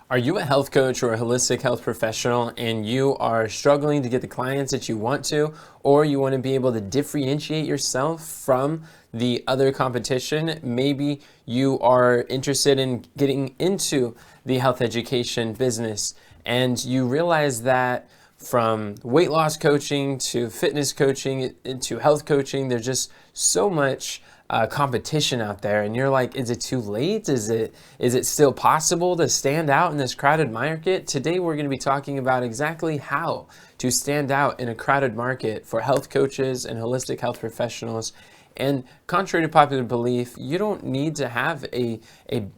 Are you a health coach or a holistic health professional and you are struggling to get the clients that you want to, or you want to be able to differentiate yourself from the other competition? Maybe you are interested in getting into the health education business and you realize that from weight loss coaching to fitness coaching to health coaching, there's just so much competition out there, and you're like, is it too late? Is it still possible to stand out in this crowded market? Today we're going to be talking about exactly how to stand out in a crowded market for health coaches and holistic health professionals. And contrary to popular belief, you don't need to have a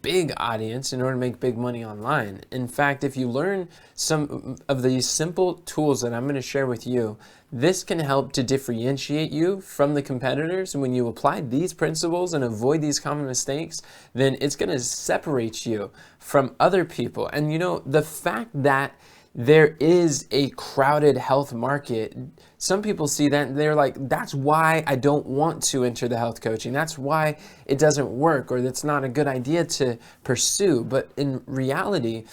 big audience in order to make big money online. In fact, if you learn some of these simple tools that I'm going to share with you, this can help to differentiate you from the competitors. And when you apply these principles and avoid these common mistakes, then it's going to separate you from other people. And the fact that there is a crowded health market, some people see that and they're like, that's why I don't want to enter the health coaching. That's why it doesn't work, or that's not a good idea to pursue. But in reality,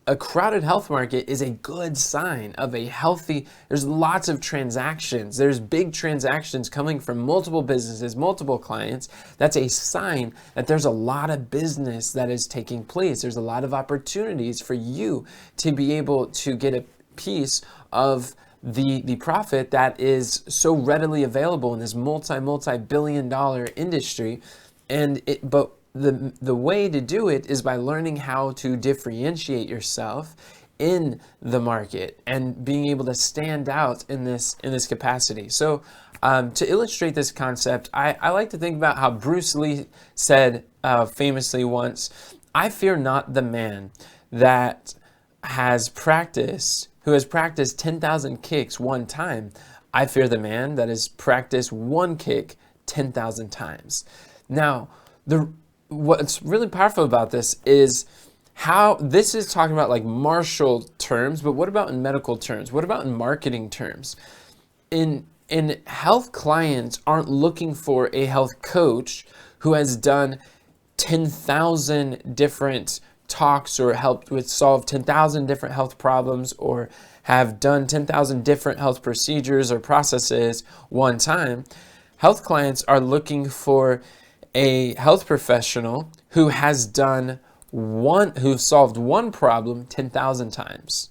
a crowded health market is a good sign of a healthy, there's lots of transactions. There's big transactions coming from multiple businesses, multiple clients. That's a sign that there's a lot of business that is taking place. There's a lot of opportunities for you to be able to get a piece of the profit that is so readily available in this multi-billion-dollar industry. But the way to do it is by learning how to differentiate yourself in the market and being able to stand out in this capacity. So to illustrate this concept, I like to think about how Bruce Lee said famously once, "I fear not the man that who has practiced 10,000 kicks one time. I fear the man that has practiced one kick 10,000 times." Now, what's really powerful about this is how this is talking about like martial terms, but what about in medical terms? What about in marketing terms? In health, clients aren't looking for a health coach who has done 10,000 different talks or helped with solve 10,000 different health problems or have done 10,000 different health procedures or processes one time. Health clients are looking for a health professional who has solved one problem 10,000 times.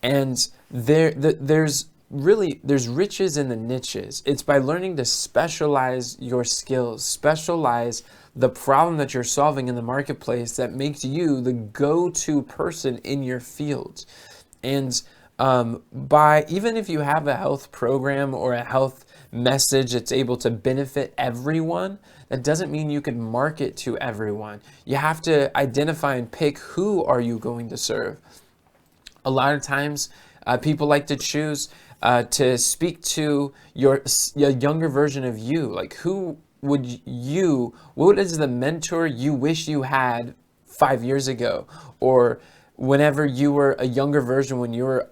And there's riches in the niches. It's by learning to specialize your skills, specialize the problem that you're solving in the marketplace that makes you the go-to person in your field. And even if you have a health program or a health message that's able to benefit everyone, that doesn't mean you can market to everyone. You have to identify and pick who are you going to serve. A lot of times, people like to choose to speak to your younger version of you. Like, what is the mentor you wish you had 5 years ago? Or whenever you were a younger version, when you were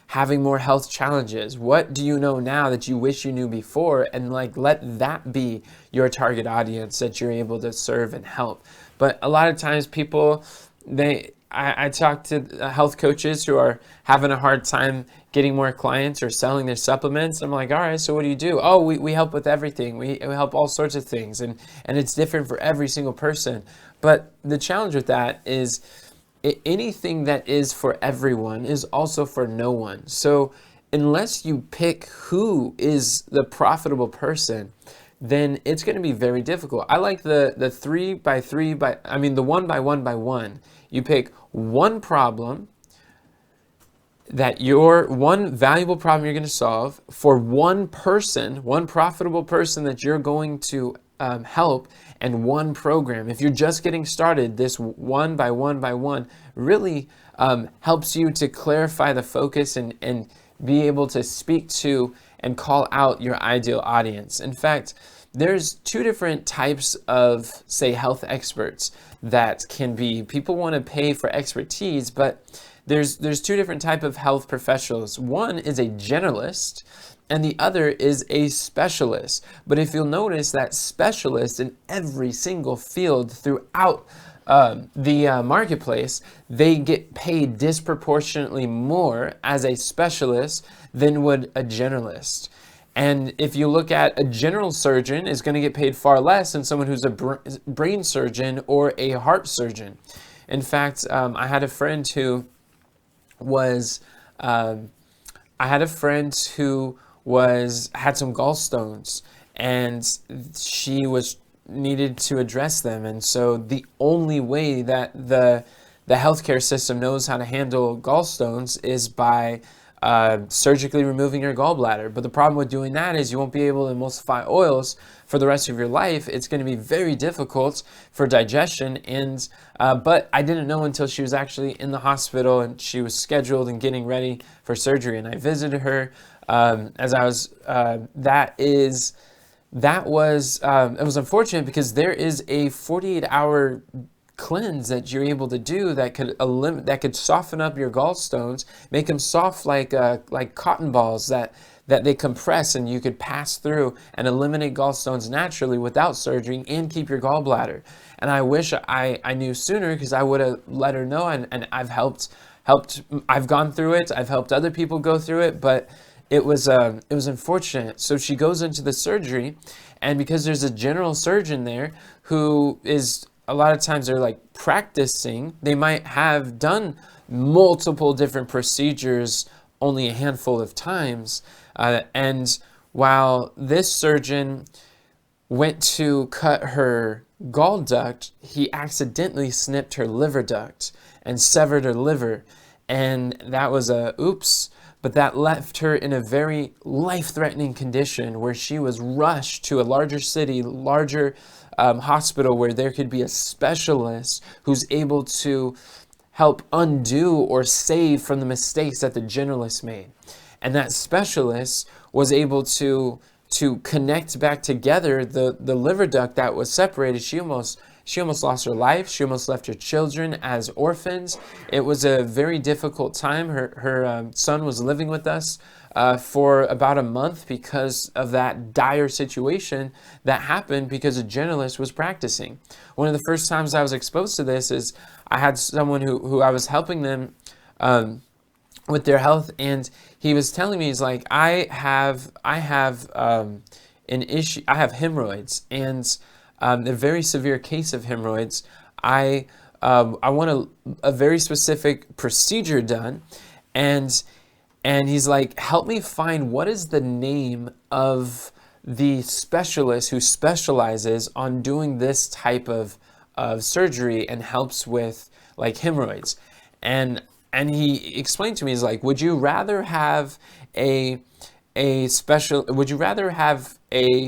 having more health challenges, what do you know now that you wish you knew before? And let that be your target audience that you're able to serve and help. But a lot of times people, I talk to health coaches who are having a hard time getting more clients or selling their supplements. I'm like, all right, so what do you do? Oh, we help with everything. We help all sorts of things. And it's different for every single person. But the challenge with that is anything that is for everyone is also for no one. So unless you pick who is the profitable person, then it's going to be very difficult. I like the 1 by 1 by 1. You pick one problem one valuable problem you're going to solve for one person, one profitable person that you're going to help, and one program. If you're just getting started, this 1 by 1 by 1 really helps you to clarify the focus and be able to speak to and call out your ideal audience. In fact, there's two different types of, say, health experts that can be, people want to pay for expertise, but there's two different types of health professionals. One is a generalist, and the other is a specialist. But if you'll notice that specialists in every single field throughout the marketplace, they get paid disproportionately more as a specialist than would a generalist. And if you look at a general surgeon is going to get paid far less than someone who's a brain surgeon or a heart surgeon. In fact, I had a friend who was had some gallstones, and she was needed to address them. And so the only way that the healthcare system knows how to handle gallstones is by surgically removing your gallbladder. But the problem with doing that is you won't be able to emulsify oils for the rest of your life. It's going to be very difficult for digestion. And but I didn't know until she was actually in the hospital and she was scheduled and getting ready for surgery. And I visited her as I was. It was unfortunate because there is a 48-hour cleanse that you're able to do that could soften up your gallstones, make them soft like cotton balls that they compress, and you could pass through and eliminate gallstones naturally without surgery and keep your gallbladder. And I wish I knew sooner, because I would have let her know, and I've helped. I've gone through it. I've helped other people go through it, but it was unfortunate. So she goes into the surgery, and because there's a general surgeon there who is, a lot of times they're like practicing, they might have done multiple different procedures only a handful of times. And while this surgeon went to cut her gall duct, he accidentally snipped her liver duct and severed her liver. And that was a oops. But that left her in a very life-threatening condition where she was rushed to a larger city, larger hospital, where there could be a specialist who's able to help undo or save from the mistakes that the generalist made. And that specialist was able to connect back together the liver duct that was separated. She almost lost her life. She almost left her children as orphans. It was a very difficult time. Her son was living with us for about a month because of that dire situation that happened because a generalist was practicing. One of the first times I was exposed to this is I had someone who I was helping them with their health, and he was telling me, he's like, I have an issue. I have hemorrhoids, and a very severe case of hemorrhoids. I want a very specific procedure done, and he's like, help me find what is the name of the specialist who specializes on doing this type of surgery and helps with like hemorrhoids. And he explained to me, he's like, would you rather have a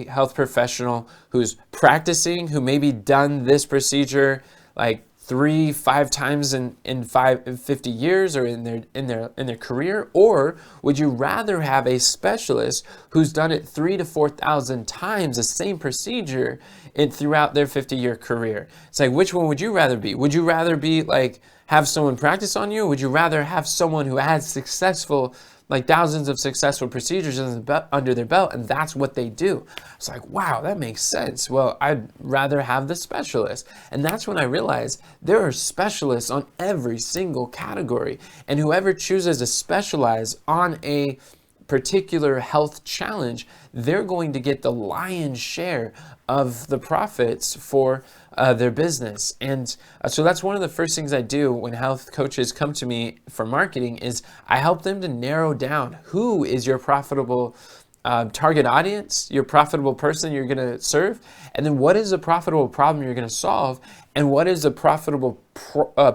health professional who's practicing, who maybe done this procedure like 3-5 times in 50 years or in their career, or would you rather have a specialist who's done it 3,000 to 4,000 times the same procedure throughout their 50-year career? It's like, which one would you rather be? Would you rather be like have someone practice on you, or would you rather have someone who has thousands of successful procedures under their belt, and that's what they do? It's like, wow, that makes sense. Well, I'd rather have the specialist. And that's when I realized there are specialists on every single category, and whoever chooses to specialize on a particular health challenge, they're going to get the lion's share of the profits for their business. And so that's one of the first things I do when health coaches come to me for marketing, is I help them to narrow down who is your profitable target audience, your profitable person you're going to serve, and then what is the profitable problem you're going to solve, and what is a profitable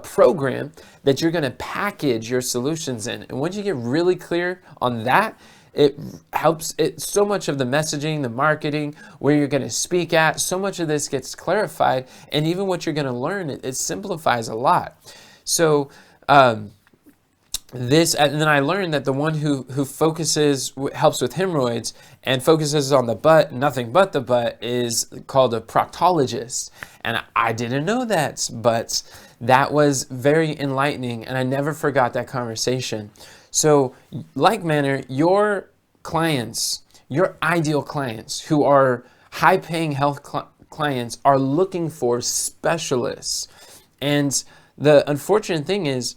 program that you're going to package your solutions in. And once you get really clear on that, it helps so much of the messaging, the marketing, where you're going to speak at, so much of this gets clarified, and even what you're going to learn, it simplifies a lot. So and then I learned that the one who helps with hemorrhoids and focuses on the butt, nothing but the butt, is called a proctologist. And I didn't know that, but that was very enlightening, and I never forgot that conversation. So, like manner, your clients, your ideal clients who are high-paying health clients are looking for specialists. And the unfortunate thing is,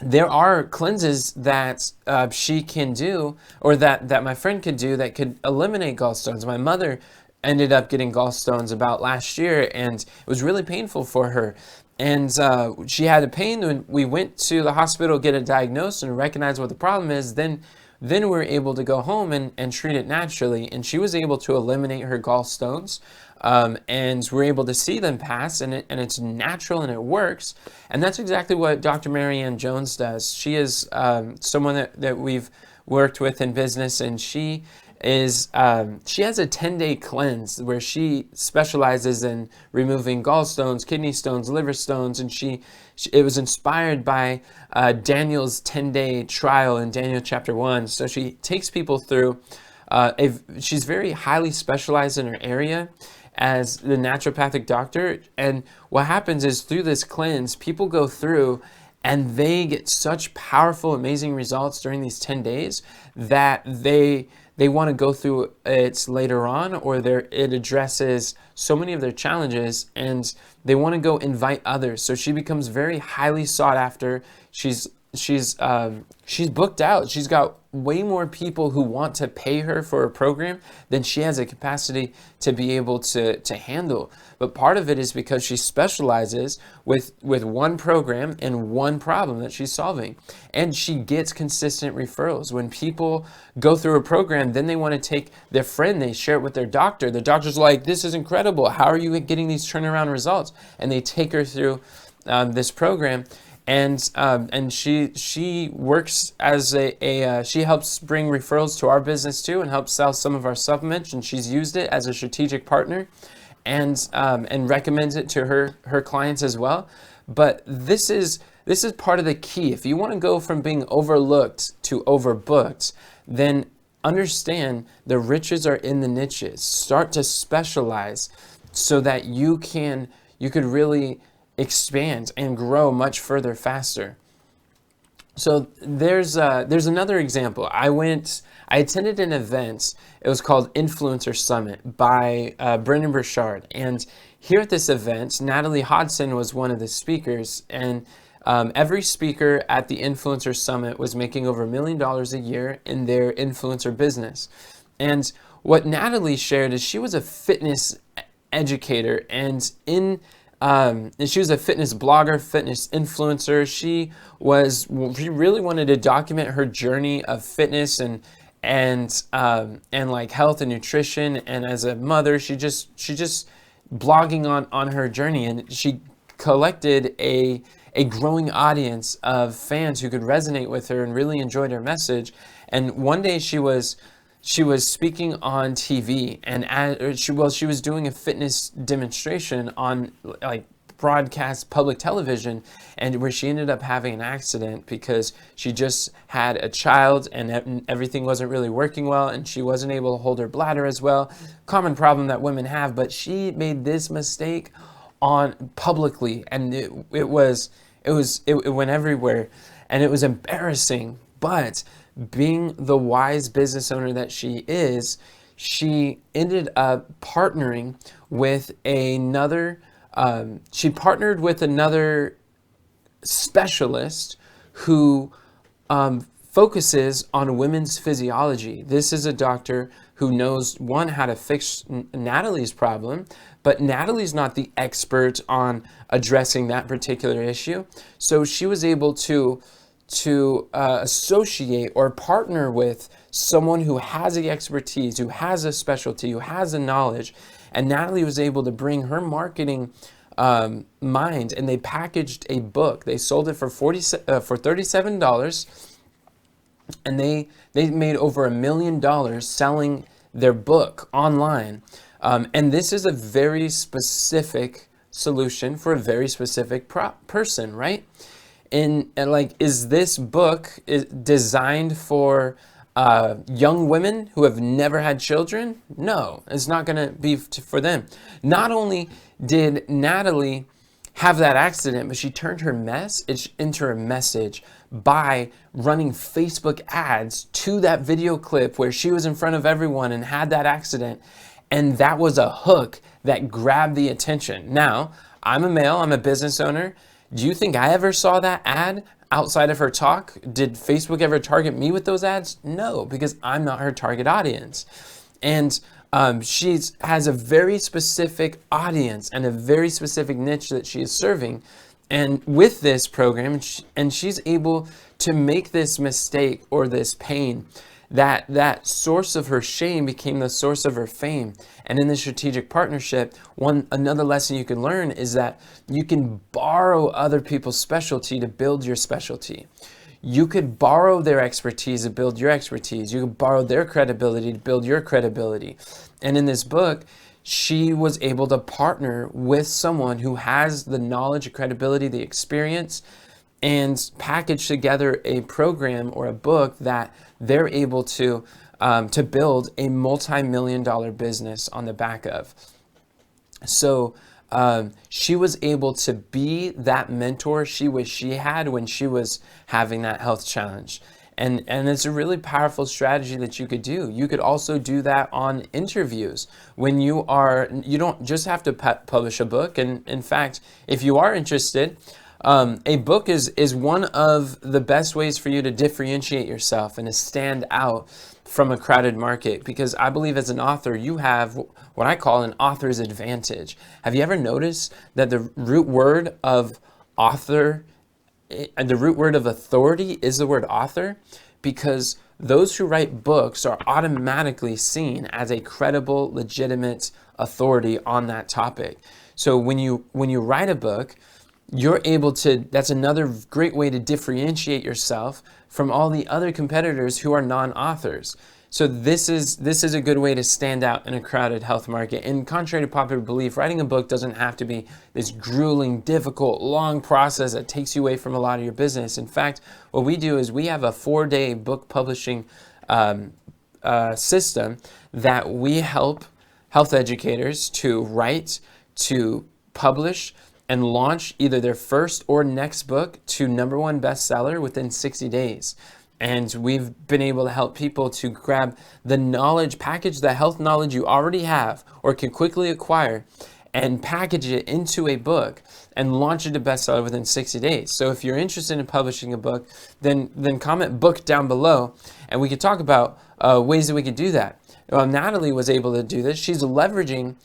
there are cleanses that she can do, or that my friend could do, that could eliminate gallstones. My mother ended up getting gallstones about last year, and it was really painful for her. And she had a pain. When we went to the hospital, get it diagnosed and recognize what the problem is, then we're able to go home and treat it naturally. And she was able to eliminate her gallstones. And we're able to see them pass, and it's natural and it works. And that's exactly what Dr. Marianne Jones does. She is someone that we've worked with in business, and she has a 10-day cleanse where she specializes in removing gallstones, kidney stones, liver stones, and it was inspired by Daniel's 10-day trial in Daniel chapter 1. So she takes people through. She's very highly specialized in her area as the naturopathic doctor. And what happens is, through this cleanse, people go through and they get such powerful, amazing results during these 10 days that they want to go through it later on, or it addresses so many of their challenges, and they want to go invite others. So she becomes very highly sought after. She's booked out. She's got way more people who want to pay her for a program than she has a capacity to be able to handle. But part of it is because she specializes with one program and one problem that she's solving. And she gets consistent referrals. When people go through a program, then they want to take their friend, they share it with their doctor. The doctor's like, this is incredible. How are you getting these turnaround results? And they take her through this program. And she works as she helps bring referrals to our business too, and helps sell some of our supplements. And she's used it as a strategic partner, and recommends it to her clients as well. But this is part of the key. If you want to go from being overlooked to overbooked, then understand the riches are in the niches. Start to specialize so that you could really expand and grow much further faster. So there's another example. I attended an event. It was called Influencer Summit by Brendan Burchard. And here at this event, Natalie Hodson was one of the speakers. And every speaker at the Influencer Summit was making over $1 million a year in their influencer business. And what Natalie shared is she was a fitness educator, and she was a fitness blogger, fitness influencer. She really wanted to document her journey of fitness and like health and nutrition. And as a mother, she just blogging on her journey, and she collected a growing audience of fans who could resonate with her and really enjoyed her message. And one day she was speaking on TV, and she was doing a fitness demonstration on like broadcast public television, and where she ended up having an accident because she just had a child and everything wasn't really working well, and she wasn't able to hold her bladder as well. Common problem that women have, but she made this mistake on publicly, and it went everywhere, and it was embarrassing. But being the wise business owner that she is, she ended up partnering with another specialist who focuses on women's physiology. This is a doctor who knows, one, how to fix Natalie's problem, but Natalie's not the expert on addressing that particular issue. So she was able to associate or partner with someone who has the expertise, who has a specialty, who has the knowledge. And Natalie was able to bring her marketing mind, and they packaged a book. They sold it for $37, and they made over $1 million selling their book online. And this is a very specific solution for a very specific person, right? And is this book designed for young women who have never had children? No, it's not going to be for them. Not only did Natalie have that accident, but she turned her message into a message by running Facebook ads to that video clip where she was in front of everyone and had that accident. And that was a hook that grabbed the attention. Now, I'm a male, I'm a business owner. Do you think I ever saw that ad outside of her talk? Did Facebook ever target me with those ads? No, because I'm not her target audience. And she has a very specific audience and a very specific niche that she is serving. And with this program, and she's able to make this mistake or this pain, that source of her shame became the source of her fame. And in the strategic partnership, another lesson you can learn is that you can borrow other people's specialty to build your specialty. You could borrow their expertise to build your expertise. You could borrow their credibility to build your credibility. And in this book, she was able to partner with someone who has the knowledge, credibility, the experience, and package together a program or a book that they're able to build a multi-million-dollar business on the back of. So she was able to be that mentor she wished she had when she was having that health challenge. And it's a really powerful strategy that you could do. You could also do that on interviews when you don't just have to publish a book. And in fact, if you are interested, a book is one of the best ways for you to differentiate yourself and to stand out from a crowded market, because I believe as an author, you have what I call an author's advantage. Have you ever noticed that the root word of author and the root word of authority is the word author? Because those who write books are automatically seen as a credible, legitimate authority on that topic. So when you write a book, you're able to, that's another great way to differentiate yourself from all the other competitors who are non-authors. So this is a good way to stand out in a crowded health market. And contrary to popular belief, writing a book doesn't have to be this grueling, difficult, long process that takes you away from a lot of your business. In fact, what we do is we have a 4-day book publishing system that we help health educators to write, to publish, and launch either their first or next book to #1 bestseller within 60 days. And we've been able to help people to grab the knowledge, package the health knowledge you already have or can quickly acquire, and package it into a book and launch it to bestseller within 60 days. So if you're interested in publishing a book, then comment book down below, and we could talk about ways that we could do that. Natalie was able to do this. She's leveraging.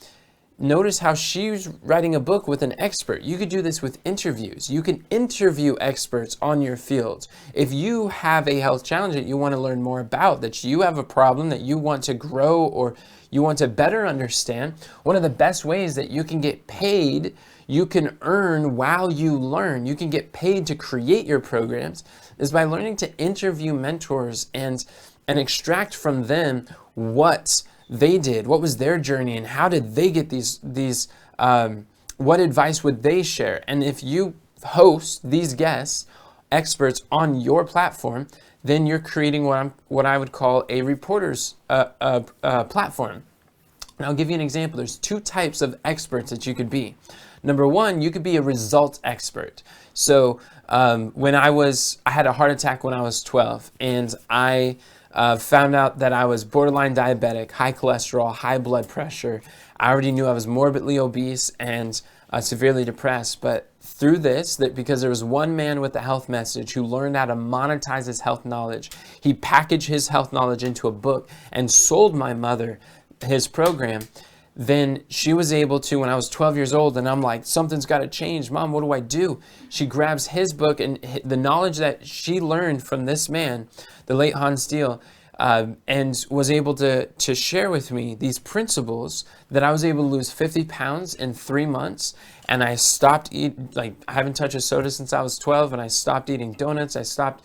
Notice how she's writing a book with an expert. You could do this with interviews. You can interview experts on your field. If you have a health challenge that you want to learn more about, that you have a problem that you want to grow or you want to better understand, one of the best ways that you can get paid, you can earn while you learn, you can get paid to create your programs, is by learning to interview mentors and extract from them what they did, what was their journey, and how did they get these what advice would they share? And if you host these guests, experts on your platform, then you're creating what I would call a reporter's platform. And I'll give you an example. There's 2 types of experts that you could be. Number 1, you could be a results expert. So when I had a heart attack when I was 12, and I found out that I was borderline diabetic, high cholesterol, high blood pressure. I already knew I was morbidly obese and severely depressed. But through this, because there was one man with a health message who learned how to monetize his health knowledge, he packaged his health knowledge into a book and sold my mother his program. Then she was able to, when I was 12 years old, and I'm like, something's got to change. Mom, what do I do? She grabs his book and the knowledge that she learned from this man, the late Hans Steele, and was able to share with me these principles that I was able to lose 50 pounds in 3 months. And I stopped eating, I haven't touched a soda since I was 12, and I stopped eating donuts. I stopped,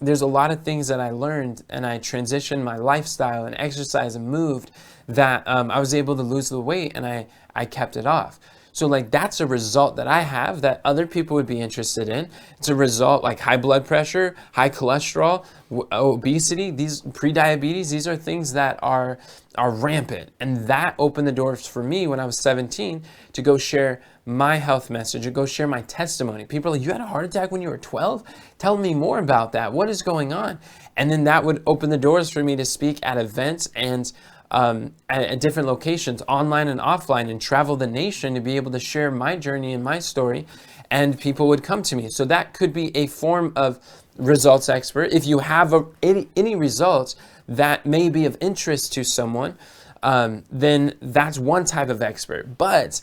there's a lot of things that I learned, and I transitioned my lifestyle and exercise and moved that I was able to lose the weight, and I kept it off. So that's a result that I have that other people would be interested in. It's a result like high blood pressure, high cholesterol, obesity, these pre-diabetes. These are things that are rampant. And that opened the doors for me when I was 17 to go share my health message, to go share my testimony. People are like, you had a heart attack when you were 12? Tell me more about that. What is going on? And then that would open the doors for me to speak at events and at different locations, online and offline, and travel the nation to be able to share my journey and my story, and people would come to me. So that could be a form of results expert. If you have any results that may be of interest to someone, then that's one type of expert. But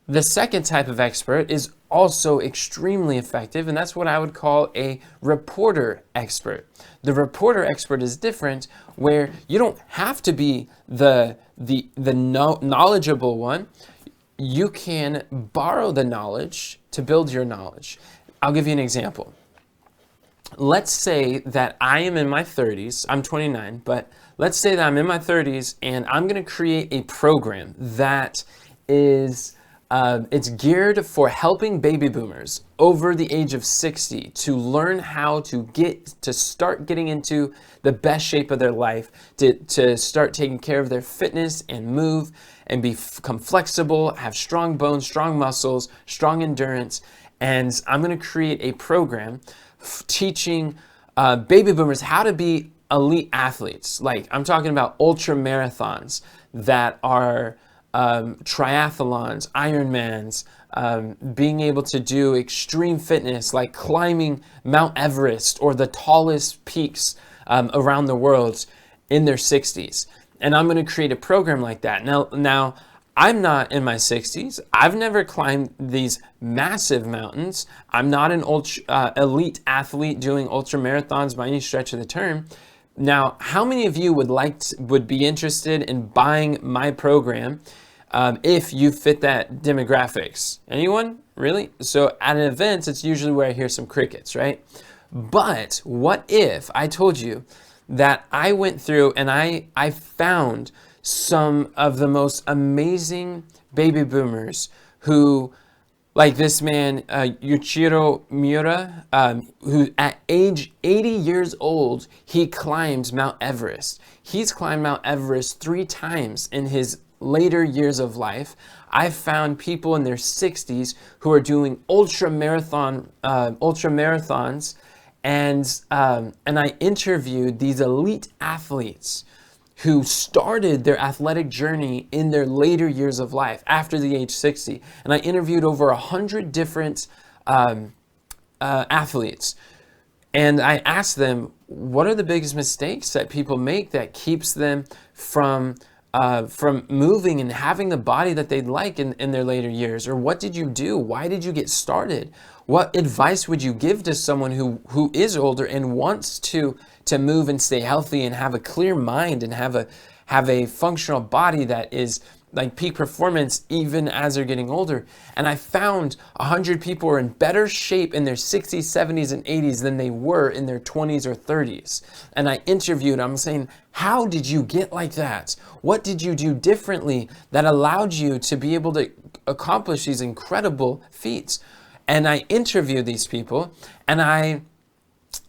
the second type of expert is also extremely effective, and that's what I would call a reporter expert. The reporter expert is different, where you don't have to be the knowledgeable one. You can borrow the knowledge to build your knowledge. I'll give you an example. Let's say that I am in my 30s. I'm 29, but let's say that I'm in my 30s and I'm going to create a program that is it's geared for helping baby boomers over the age of 60 to learn how to start getting into the best shape of their life, to start taking care of their fitness and move and become flexible, have strong bones, strong muscles, strong endurance. And I'm going to create a program teaching baby boomers how to be elite athletes. Like, I'm talking about ultra marathons that are triathlons, Ironmans, being able to do extreme fitness like climbing Mount Everest or the tallest peaks around the world in their 60s. And I'm going to create a program like that. Now, I'm not in my 60s. I've never climbed these massive mountains. I'm not an elite athlete doing ultra marathons by any stretch of the term. Now, how many of you would be interested in buying my program if you fit that demographics? Anyone? Really? So at an event, it's usually where I hear some crickets, right? But what if I told you that I went through and I found some of the most amazing baby boomers who, like this man, Yuichiro Miura, who at age 80 years old, he climbs Mount Everest. He's climbed Mount Everest 3 times in his later years of life. I've found people in their 60s who are doing ultra marathons, and I interviewed these elite athletes who started their athletic journey in their later years of life after the age 60. And I interviewed over 100 different athletes. And I asked them, what are the biggest mistakes that people make that keeps them from moving and having the body that they'd like in their later years? Or what did you do? Why did you get started? What advice would you give to someone who is older and wants to move and stay healthy and have a clear mind and have a functional body that is like peak performance even as they're getting older? And I found 100 people were in better shape in their 60s, 70s, and 80s than they were in their 20s or 30s. And I interviewed, I'm saying, how did you get like that? What did you do differently that allowed you to be able to accomplish these incredible feats? And I interviewed these people, and I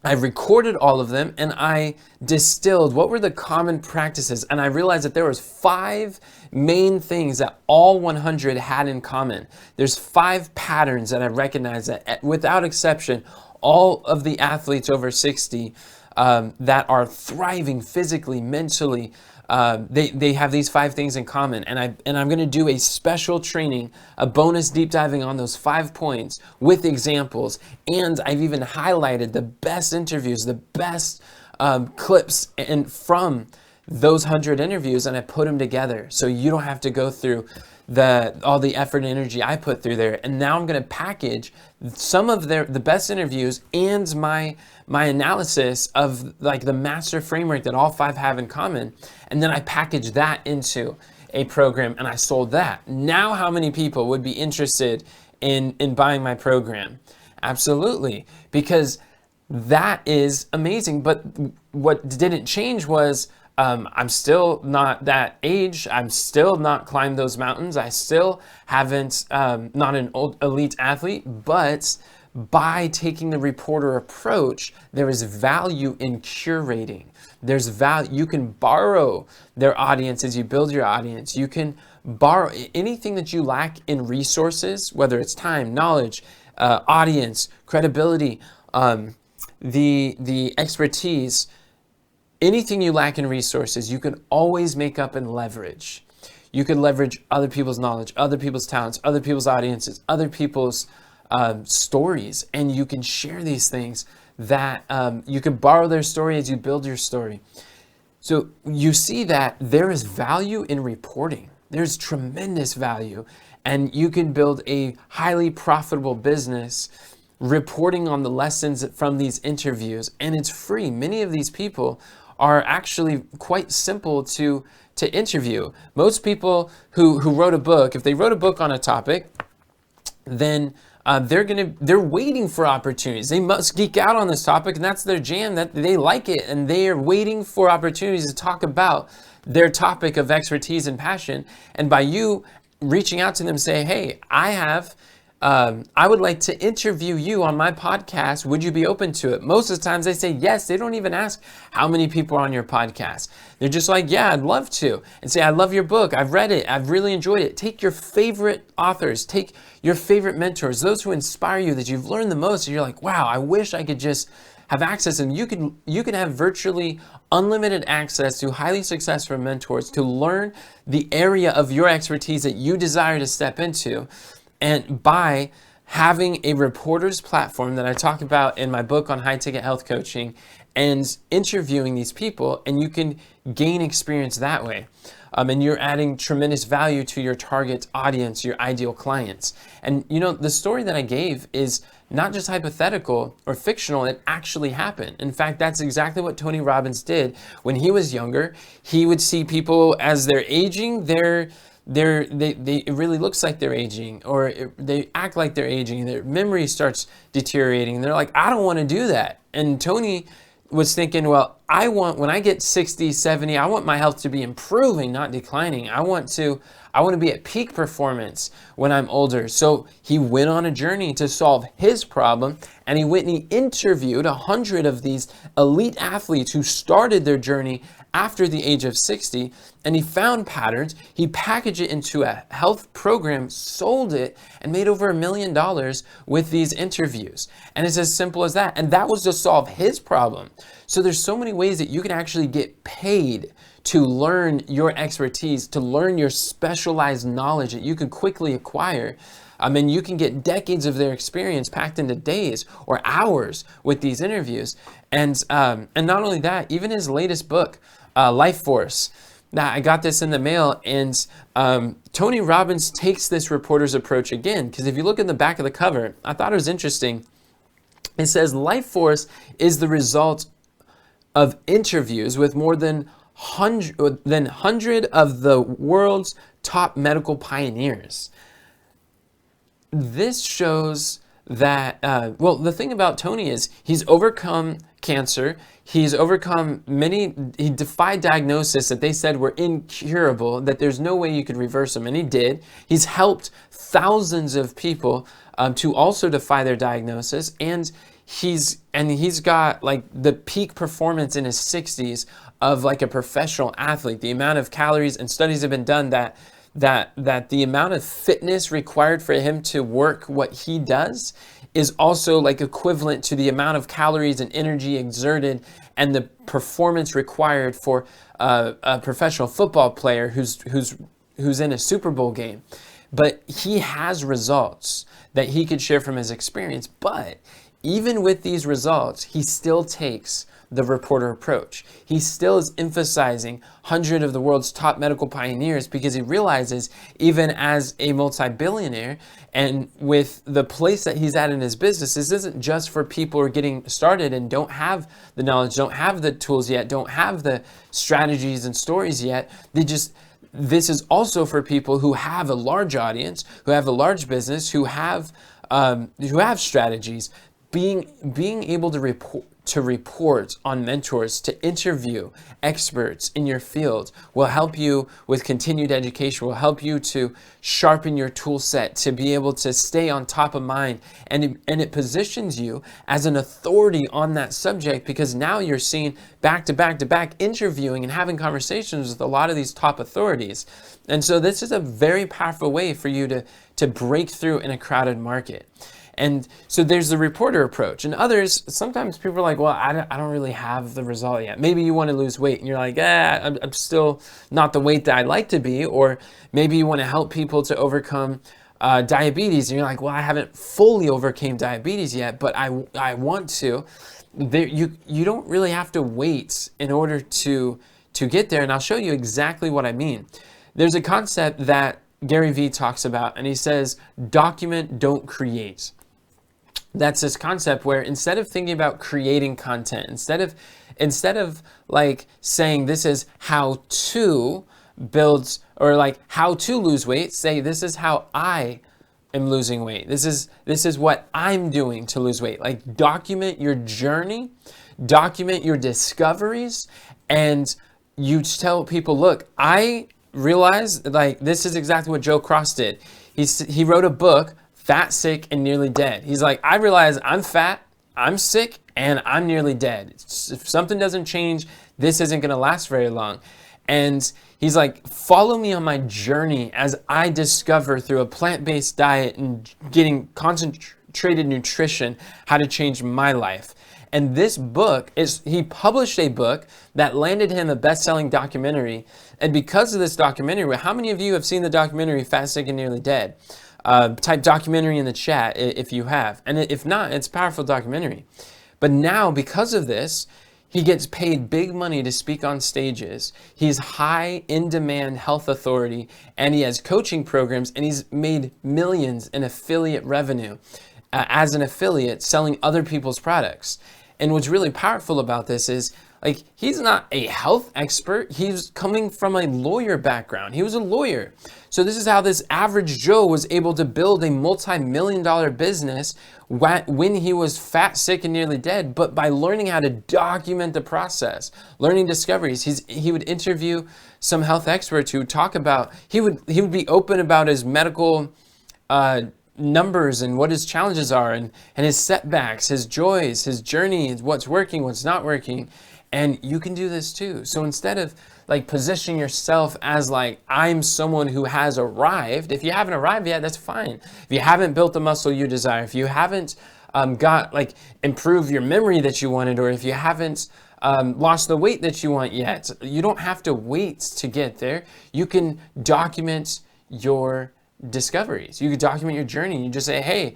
recorded all of them, and I distilled what were the common practices. And I realized that there was 5 main things that all 100 had in common. There's 5 patterns that I recognized that without exception, all of the athletes over 60 that are thriving physically, mentally, they have these 5 things in common. And I'm going to do a special training, a bonus deep diving on those 5 points with examples. And I've even highlighted the best interviews, the best clips from those 100 interviews, and I put them together so you don't have to go through all the effort and energy I put through there. And now I'm going to package some of the best interviews and my analysis of like the master framework that all 5 have in common. And then I package that into a program and I sold that. Now, how many people would be interested in buying my program? Absolutely, because that is amazing. But what didn't change was I'm still not that age. I'm still not climbed those mountains. I still haven't, not an elite athlete, but by taking the reporter approach, there is value in curating. There's value. You can borrow their audience as you build your audience. You can borrow anything that you lack in resources, whether it's time, knowledge, audience, credibility, the expertise. anything you lack in resources, you can always make up and leverage. You can leverage other people's knowledge, other people's talents, other people's audiences, other people's stories, and you can share these things that you can borrow their story as you build your story. So you see that there is value in reporting. There's tremendous value, and you can build a highly profitable business reporting on the lessons from these interviews, and it's free. Many of these people are actually quite simple to interview. Most people who wrote a book, if they wrote a book on a topic, then they're waiting for opportunities. They must geek out on this topic, and that's their jam, that they like it, and they are waiting for opportunities to talk about their topic of expertise and passion. And by you reaching out to them, say, hey, I would like to interview you on my podcast. Would you be open to it? Most of the times they say yes. They don't even ask how many people are on your podcast. They're just like, yeah, I'd love to. And say, I love your book. I've read it. I've really enjoyed it. Take your favorite authors. Take your favorite mentors, those who inspire you, that you've learned the most. And you're like, wow, I wish I could just have access. And you can have virtually unlimited access to highly successful mentors to learn the area of your expertise that you desire to step into. And by having a reporter's platform that I talk about in my book on high ticket health coaching, and interviewing these people, and you can gain experience that way. And you're adding tremendous value to your target audience, your ideal clients. And you know, the story that I gave is not just hypothetical or fictional, it actually happened. In fact, that's exactly what Tony Robbins did when he was younger. He would see people as they're aging, it really looks like they're aging, or they act like they're aging, their memory starts deteriorating, and they're like, I don't want to do that. And Tony was thinking, well, when I get 60, 70, I want my health to be improving, not declining. I want to be at peak performance when I'm older. So he went on a journey to solve his problem, and he went and he interviewed 100 of these elite athletes who started their journey after the age of 60, and he found patterns. He packaged it into a health program, sold it, and made over $1 million with these interviews. And it's as simple as that. And that was to solve his problem. So there's so many ways that you can actually get paid to learn your expertise, to learn your specialized knowledge that you can quickly acquire. And you can get decades of their experience packed into days or hours with these interviews. And not only that, even his latest book, Life Force. Now, I got this in the mail, and Tony Robbins takes this reporter's approach again, because if you look at the back of the cover, I thought it was interesting. It says, Life Force is the result of interviews with more than 100 of the world's top medical pioneers. This shows that, well, the thing about Tony is he's overcome cancer. He's overcome he defied diagnosis that they said were incurable, that there's no way you could reverse them, and he did. He's helped thousands of people to also defy their diagnosis, and he's got like the peak performance in his 60s of like a professional athlete. The amount of calories, and studies have been done that the amount of fitness required for him to work what he does is also like equivalent to the amount of calories and energy exerted and the performance required for a professional football player who's in a Super Bowl game. But he has results that he could share from his experience. But even with these results, he still takes the reporter approach. He still is emphasizing 100 of the world's top medical pioneers, because he realizes, even as a multi-billionaire and with the place that he's at in his business, this isn't just for people who are getting started and don't have the knowledge, don't have the tools yet, don't have the strategies and stories yet. This is also for people who have a large audience, who have a large business, who have strategies. Being able to report on mentors, to interview experts in your field will help you with continued education, will help you to sharpen your tool set, to be able to stay on top of mind. And it positions you as an authority on that subject, because now you're seen back to back to back interviewing and having conversations with a lot of these top authorities. And so this is a very powerful way for you to break through in a crowded market. And so there's the reporter approach. And others, sometimes people are like, well, I don't really have the result yet. Maybe you want to lose weight and you're like, I'm still not the weight that I'd like to be. Or maybe you want to help people to overcome diabetes and you're like, well, I haven't fully overcame diabetes yet, but I want to. You don't really have to wait in order to get there. And I'll show you exactly what I mean. There's a concept that Gary Vee talks about, and he says, document, don't create. That's this concept where instead of thinking about creating content, instead of like saying this is how to build or like how to lose weight, say this is how I am losing weight. This is what I'm doing to lose weight. Like document your journey, document your discoveries, and you tell people, look, I realize like this is exactly what Joe Cross did. He wrote a book, Fat, Sick, and Nearly Dead. He's like, I realize I'm fat, I'm sick, and I'm nearly dead. If something doesn't change, this isn't going to last very long. And he's like, follow me on my journey as I discover through a plant-based diet and getting concentrated nutrition how to change my life. And this book he published a book that landed him a best-selling documentary. And because of this documentary, how many of you have seen the documentary Fat, Sick, and Nearly Dead? Type documentary in the chat if you have. And if not, it's a powerful documentary. But now, because of this, he gets paid big money to speak on stages. He's high in-demand health authority, and he has coaching programs, and he's made millions in affiliate revenue as an affiliate selling other people's products. And what's really powerful about this is, like, he's not a health expert. He's coming from a lawyer background. He was a lawyer. So this is how this average Joe was able to build a multi-million-dollar business when he was fat, sick, and nearly dead, but by learning how to document the process, learning discoveries. He would interview some health experts who talk about, he would be open about his medical numbers and what his challenges are and his setbacks, his joys, his journey, what's working, what's not working. And you can do this too. So instead of like positioning yourself as like, I'm someone who has arrived, if you haven't arrived yet, that's fine. If you haven't built the muscle you desire, if you haven't got like improved your memory that you wanted, or if you haven't lost the weight that you want yet, you don't have to wait to get there. You can document your discoveries. You can document your journey. You just say, hey,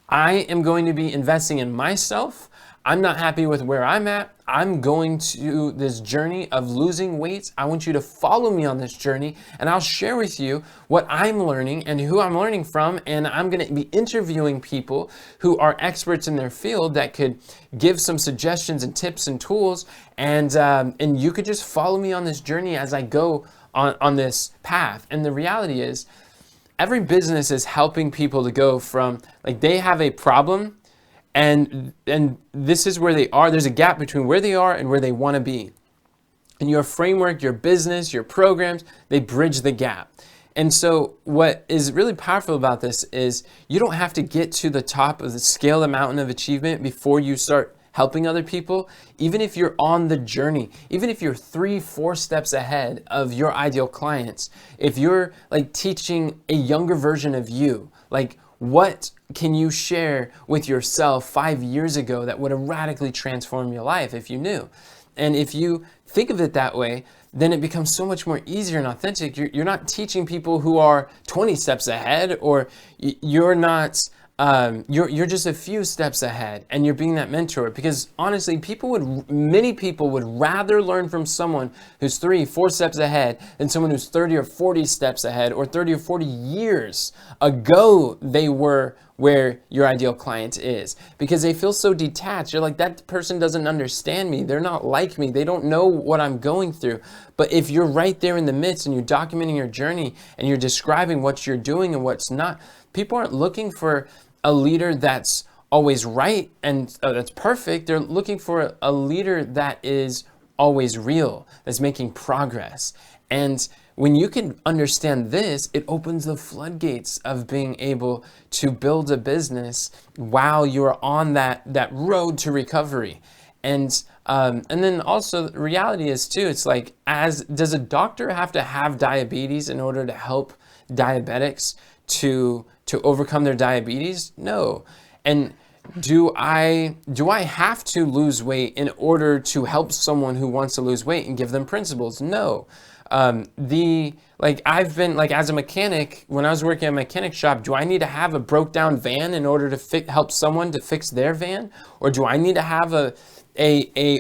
I am going to be investing in myself. I'm not happy with where I'm at. I'm going to this journey of losing weight. I want you to follow me on this journey, and I'll share with you what I'm learning and who I'm learning from. And I'm going to be interviewing people who are experts in their field that could give some suggestions and tips and tools. And you could just follow me on this journey as I go on this path. And the reality is, every business is helping people to go from like they have a problem. And this is where they are. There's a gap between where they are and where they want to be. And your framework, your business, your programs, they bridge the gap. And so what is really powerful about this is you don't have to get to the top of the scale, the mountain of achievement before you start helping other people. Even if you're on the journey, even if you're 3-4 steps ahead of your ideal clients, if you're like teaching a younger version of you, like what can you share with yourself 5 years ago that would have radically transformed your life if you knew? And if you think of it that way, then it becomes so much more easier and authentic. You're not teaching people who are 20 steps ahead, or you're not, you're just a few steps ahead, and you're being that mentor. Because honestly, many people would rather learn from someone who's 3-4 steps ahead than someone who's 30 or 40 steps ahead, or 30 or 40 years ago they were where your ideal client is, because they feel so detached. You're like, that person doesn't understand me. They're not like me. They don't know what I'm going through. But if you're right there in the midst and you're documenting your journey and you're describing what you're doing and what's not, people aren't looking for a leader that's always right and that's perfect. They're looking for a leader that is always real, that's making progress. And when you can understand this, it opens the floodgates of being able to build a business while you're on that road to recovery. And then also the reality is too, it's like, does a doctor have to have diabetes in order to help diabetics to overcome their diabetes? No. And do I have to lose weight in order to help someone who wants to lose weight and give them principles? No. I've been like, as a mechanic, when I was working at a mechanic shop, do I need to have a broke down van in order to help someone to fix their van? Or do I need to have a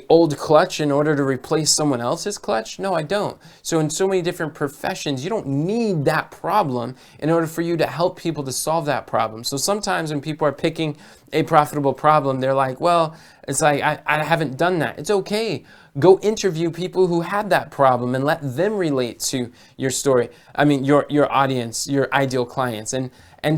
old clutch in order to replace someone else's clutch? No, I don't. So in so many different professions, you don't need that problem in order for you to help people to solve that problem. So sometimes when people are picking a profitable problem, they're like, well, it's like, I haven't done that. It's okay. Go interview people who had that problem and let them relate to your story. I mean, your audience, your ideal clients, and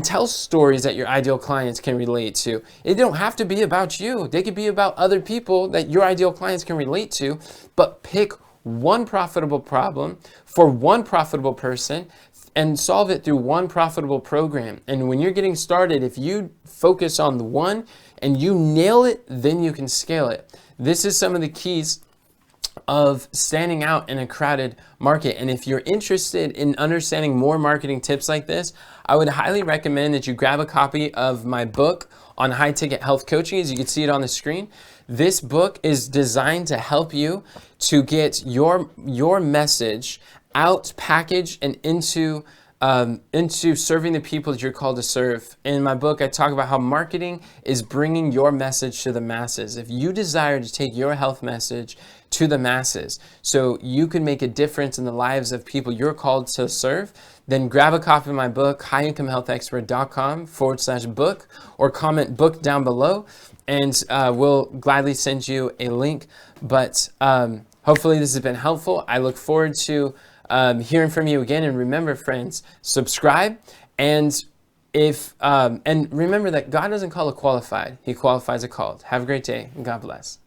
tell stories that your ideal clients can relate to. It don't have to be about you. They could be about other people that your ideal clients can relate to, but pick one profitable problem for one profitable person and solve it through one profitable program. And when you're getting started, if you focus on the one and you nail it, then you can scale it. This is some of the keys of standing out in a crowded market. And if you're interested in understanding more marketing tips like this, I would highly recommend that you grab a copy of my book on high ticket health coaching. As you can see it on the screen, this book is designed to help you to get your message out, packaged, and into serving the people that you're called to serve. In my book, I talk about how marketing is bringing your message to the masses. If you desire to take your health message to the masses so you can make a difference in the lives of people you're called to serve, then grab a copy of my book, highincomehealthexpert.com/book, or comment book down below, and we'll gladly send you a link. But hopefully this has been helpful. I look forward to hearing from you again. And remember, friends, subscribe. And and remember that God doesn't call a qualified, He qualifies a called. Have a great day, and God bless.